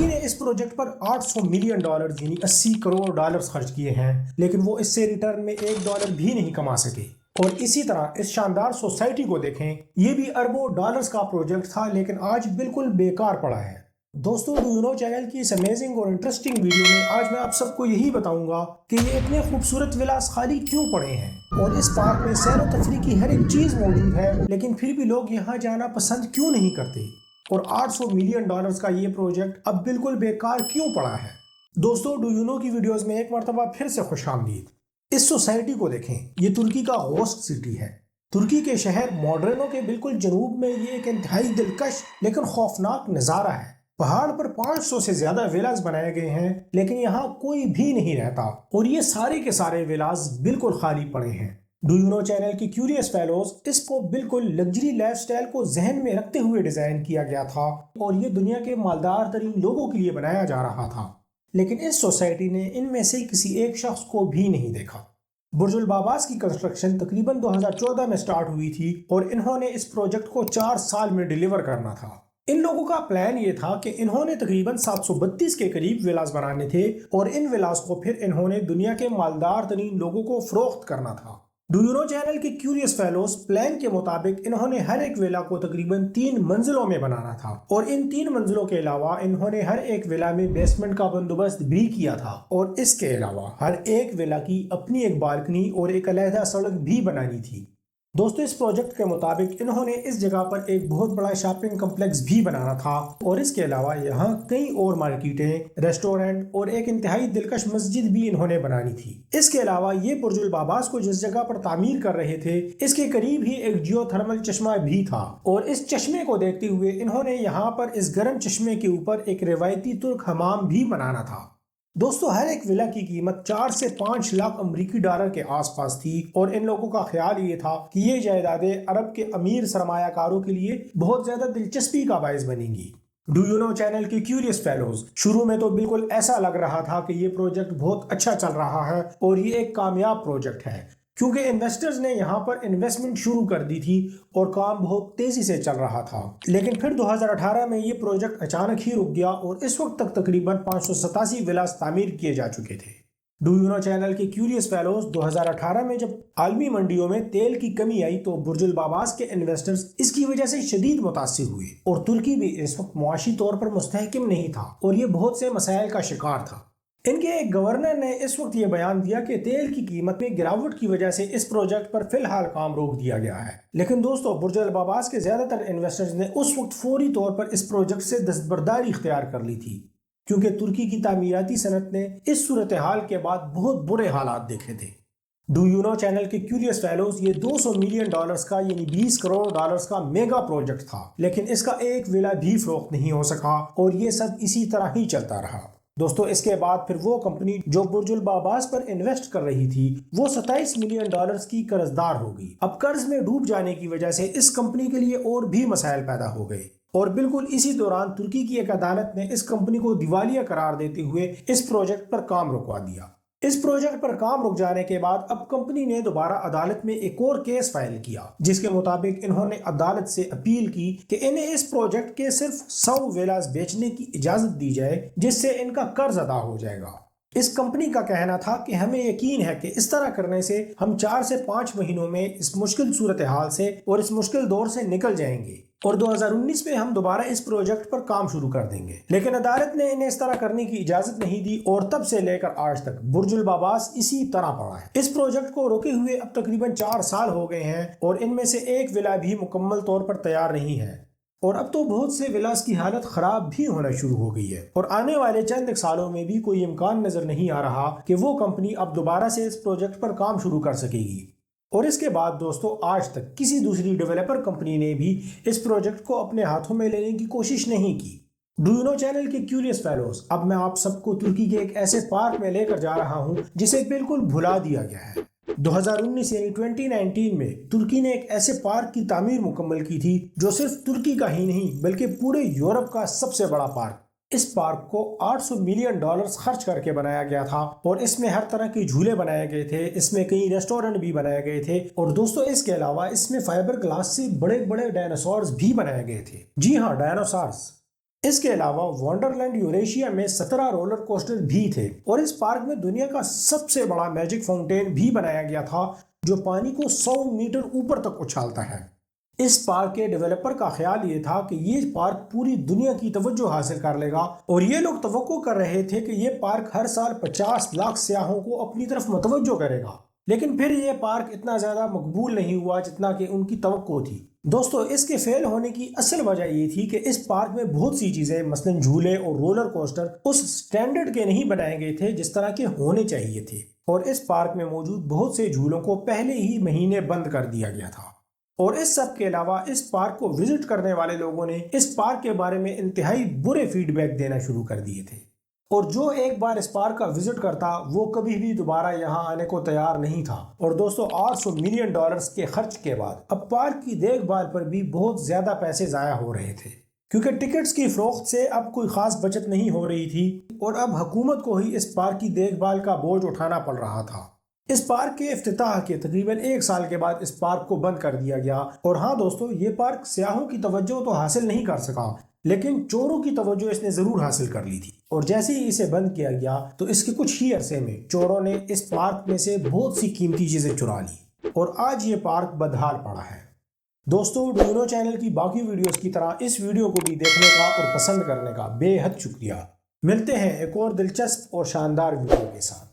ترکی نے اس پروجیکٹ پر $800 ملین یعنی $80 کروڑ خرچ کیے ہیں، لیکن وہ اس سے ریٹرن میں $1 بھی نہیں کما سکے۔ اور اسی طرح اس شاندار سوسائٹی کو دیکھیں، یہ بھی اربوں ڈالرز کا پروجیکٹ تھا لیکن آج بالکل بیکار پڑا ہے۔ دوستو، ڈو یو نو چینل کی اس امیزنگ اور انٹرسٹنگ ویڈیو میں آج میں آپ سب کو یہی بتاؤں گا کہ یہ اتنے خوبصورت ولاس خالی کیوں پڑے ہیں، اور اس پارک میں سیر و تفریح کی ہر ایک چیز موجود ہے لیکن پھر بھی لوگ یہاں جانا پسند کیوں نہیں کرتے، اور $800 ملین کا یہ پروجیکٹ اب بالکل بیکار کیوں پڑا ہے۔ دوستو، ڈو یو نو کی ویڈیوز میں ایک مرتبہ پھر سے خوش آمدید۔ اس سوسائٹی کو دیکھیں، یہ ترکی کا غوث سٹی ہے۔ ترکی کے شہر موڈرینو کے بالکل جنوب میں یہ ایک انتہائی دلکش لیکن خوفناک نظارہ ہے۔ پہاڑ پر 500 سے زیادہ ویلاز بنائے گئے ہیں لیکن یہاں کوئی بھی نہیں رہتا، اور یہ سارے کے سارے ویلاز بالکل خالی پڑے ہیں۔ ڈو یو نو چینل کی کیوریس فیلوز اس کو بالکل لگژری لائف سٹائل کو ذہن میں رکھتے ہوئے ڈیزائن کیا گیا تھا، اور یہ دنیا کے مالدار ترین لوگوں کے لیے بنایا جا رہا تھا، لیکن اس سوسائٹی نے ان میں سے کسی ایک شخص کو بھی نہیں دیکھا۔ برج الباباس کی کنسٹرکشن تقریباً 2014 میں سٹارٹ ہوئی تھی اور انہوں نے اس پروجیکٹ کو 4 سال میں ڈیلیور کرنا تھا۔ ان لوگوں کا پلان یہ تھا کہ انہوں نے تقریباً 732 کے قریب ولاز بنانے تھے، اور ان ولاز کو پھر انہوں نے دنیا کے مالدار ترین لوگوں کو فروخت کرنا تھا۔ ڈو یو نو چینل کے کیوریس فیلوز پلان کے مطابق انہوں نے ہر ایک ولا کو تقریباً 3 منزلوں میں بنانا تھا، اور ان 3 منزلوں کے علاوہ انہوں نے ہر ایک ولا میں بیسمنٹ کا بندوبست بھی کیا تھا، اور اس کے علاوہ ہر ایک ولا کی اپنی ایک بالکنی اور ایک علیحدہ سڑک بھی بنانی تھی۔ دوستو، اس پروجیکٹ کے مطابق انہوں نے اس جگہ پر ایک بہت بڑا شاپنگ کمپلیکس بھی بنانا تھا، اور اس کے علاوہ یہاں کئی اور مارکیٹیں، ریسٹورنٹ اور ایک انتہائی دلکش مسجد بھی انہوں نے بنانی تھی۔ اس کے علاوہ یہ برج الباباس کو جس جگہ پر تعمیر کر رہے تھے اس کے قریب ہی ایک جیو تھرمل چشمہ بھی تھا، اور اس چشمے کو دیکھتے ہوئے انہوں نے یہاں پر اس گرم چشمے کے اوپر ایک روایتی ترک حمام بھی بنانا تھا۔ دوستو، ہر ایک ولا کی قیمت 4 سے 5 لاکھ امریکی ڈالر کے آس پاس تھی، اور ان لوگوں کا خیال یہ تھا کہ یہ جائیدادیں عرب کے امیر سرمایہ کاروں کے لیے بہت زیادہ دلچسپی کا باعث بنیں گی۔ ڈو یو نو چینل کی کیوریس فیلوز، شروع میں تو بالکل ایسا لگ رہا تھا کہ یہ پروجیکٹ بہت اچھا چل رہا ہے اور یہ ایک کامیاب پروجیکٹ ہے، کیونکہ انویسٹرز نے یہاں پر انویسٹمنٹ شروع کر دی تھی اور کام بہت تیزی سے چل رہا تھا۔ لیکن پھر 2018 میں یہ پروجیکٹ اچانک ہی رک گیا، اور اس وقت تک تقریباً 587 ولاز تعمیر کیے جا چکے تھے۔ ڈو یو نو چینل کی کیوریس فیلوز، 2018 میں جب عالمی منڈیوں میں تیل کی کمی آئی تو برج الباباس کے انویسٹرز اس کی وجہ سے شدید متاثر ہوئے، اور ترکی بھی اس وقت معاشی طور پر مستحکم نہیں تھا اور یہ بہت سے مسائل کا شکار تھا۔ ان کے ایک گورنر نے اس وقت یہ بیان دیا کہ تیل کی قیمت میں گراوٹ کی وجہ سے اس پروجیکٹ پر فی الحال کام روک دیا گیا ہے، لیکن دوستو، برج الباباس کے زیادہ تر انویسٹرز نے اس وقت فوری طور پر اس پروجیکٹ سے دستبرداری اختیار کر لی تھی، کیونکہ ترکی کی تعمیراتی صنعت نے اس صورتحال کے بعد بہت برے حالات دیکھے تھے۔ ڈو یو نو چینل کے کیوریس فیلوز، یہ $200 ملین کا یعنی $20 کروڑ کا میگا پروجیکٹ تھا، لیکن اس کا ایک ولا بھی فروخت نہیں ہو سکا، اور یہ سب اسی طرح ہی چلتا رہا۔ دوستو، اس کے بعد پھر وہ کمپنی جو برج الباباس پر انویسٹ کر رہی تھی وہ $27 ملین کی قرض دار ہو گئی۔ اب قرض میں ڈوب جانے کی وجہ سے اس کمپنی کے لیے اور بھی مسائل پیدا ہو گئے، اور بالکل اسی دوران ترکی کی ایک عدالت نے اس کمپنی کو دیوالیہ قرار دیتے ہوئے اس پروجیکٹ پر کام رکوا دیا۔ اس پروجیکٹ پر کام رک جانے کے بعد اب کمپنی نے دوبارہ عدالت میں ایک اور کیس فائل کیا، جس کے مطابق انہوں نے عدالت سے اپیل کی کہ انہیں اس پروجیکٹ کے صرف 100 ویلاز بیچنے کی اجازت دی جائے، جس سے ان کا قرض ادا ہو جائے گا۔ اس کمپنی کا کہنا تھا کہ ہمیں یقین ہے کہ اس طرح کرنے سے ہم 4 سے 5 مہینوں میں اس مشکل صورتحال سے اور اس مشکل دور سے نکل جائیں گے، اور 2019 میں ہم دوبارہ اس پروجیکٹ پر کام شروع کر دیں گے۔ لیکن عدالت نے انہیں اس طرح کرنے کی اجازت نہیں دی، اور تب سے لے کر آج تک برج الباباس اسی طرح پڑا ہے۔ اس پروجیکٹ کو روکے ہوئے اب تقریباً 4 سال ہو گئے ہیں، اور ان میں سے ایک ولا بھی مکمل طور پر تیار نہیں ہے، اور اب تو بہت سے ولاز کی حالت خراب بھی ہونا شروع ہو گئی ہے، اور آنے والے چند ایک سالوں میں بھی کوئی امکان نظر نہیں آ رہا کہ وہ کمپنی اب دوبارہ سے اس پروجیکٹ پر کام شروع کر سکے گی۔ اور اس کے بعد دوستو، آج تک کسی دوسری ڈیولپر کمپنی نے بھی اس پروجیکٹ کو اپنے ہاتھوں میں لینے کی کوشش نہیں کی۔ ڈو یو نو چینل کے کیوریس فیلوز، اب میں آپ سب کو ترکی کے ایک ایسے پارک میں لے کر جا رہا ہوں جسے بالکل بھلا دیا گیا ہے۔ 2019 یعنی 2019 میں ترکی نے ایک ایسے پارک کی تعمیر مکمل کی تھی جو صرف ترکی کا ہی نہیں بلکہ پورے یورپ کا سب سے بڑا پارک۔ اس پارک کو $800 ملین خرچ کر کے بنایا گیا تھا، اور اس میں ہر طرح کے جھولے بنائے گئے تھے، اس میں کئی ریسٹورنٹ بھی بنائے گئے تھے، اور دوستو اس کے علاوہ اس میں فائبر گلاس سے بڑے بڑے ڈائناسورز بھی بنائے گئے تھے۔ جی ہاں، ڈائناسورز۔ اس کے علاوہ ونڈرلینڈ یوریشیا میں 17 رولر کوسٹر بھی تھے اور اس پارک میں دنیا کا سب سے بڑا میجک فاؤنٹین بھی بنایا گیا تھا جو پانی کو 100 میٹر اوپر تک اچھالتا ہے۔ اس پارک کے ڈیولپر کا خیال یہ تھا کہ یہ پارک پوری دنیا کی توجہ حاصل کر لے گا اور یہ لوگ توقع کر رہے تھے کہ یہ پارک ہر سال 50 لاکھ سیاحوں کو اپنی طرف متوجہ کرے گا، لیکن پھر یہ پارک اتنا زیادہ مقبول نہیں ہوا جتنا کہ ان کی توقع تھی۔ دوستو، اس کے فیل ہونے کی اصل وجہ یہ تھی کہ اس پارک میں بہت سی چیزیں مثلا جھولے اور رولر کوسٹر اس سٹینڈرڈ کے نہیں بنائے گئے تھے جس طرح کے ہونے چاہیے تھے، اور اس پارک میں موجود بہت سے جھولوں کو پہلے ہی مہینے بند کر دیا گیا تھا۔ اور اس سب کے علاوہ اس پارک کو وزٹ کرنے والے لوگوں نے اس پارک کے بارے میں انتہائی برے فیڈ بیک دینا شروع کر دیے تھے، اور جو ایک بار اس پارک کا وزٹ کرتا وہ کبھی بھی دوبارہ یہاں آنے کو تیار نہیں تھا۔ اور دوستو، $800 ملین کے خرچ کے بعد اب پارک کی دیکھ بھال پر بھی بہت زیادہ پیسے ضائع ہو رہے تھے، کیونکہ ٹکٹس کی فروخت سے اب کوئی خاص بچت نہیں ہو رہی تھی اور اب حکومت کو ہی اس پارک کی دیکھ بھال کا بوجھ اٹھانا پڑ رہا تھا۔ اس پارک کے افتتاح کے تقریباً 1 سال کے بعد اس پارک کو بند کر دیا گیا، اور ہاں دوستو، یہ پارک سیاحوں کی توجہ تو حاصل نہیں کر سکا، لیکن چوروں کی توجہ اس نے ضرور حاصل کر لی تھی، اور جیسے ہی اسے بند کیا گیا تو اس کے کچھ ہی عرصے میں چوروں نے اس پارک میں سے بہت سی قیمتی چیزیں چرا لی اور آج یہ پارک بدحال پڑا ہے۔ دوستو، ڈونو چینل کی باقی ویڈیوز کی طرح اس ویڈیو کو بھی دیکھنے کا اور پسند کرنے کا بے حد شکریہ۔ ملتے ہیں ایک اور دلچسپ اور شاندار ویڈیو کے ساتھ۔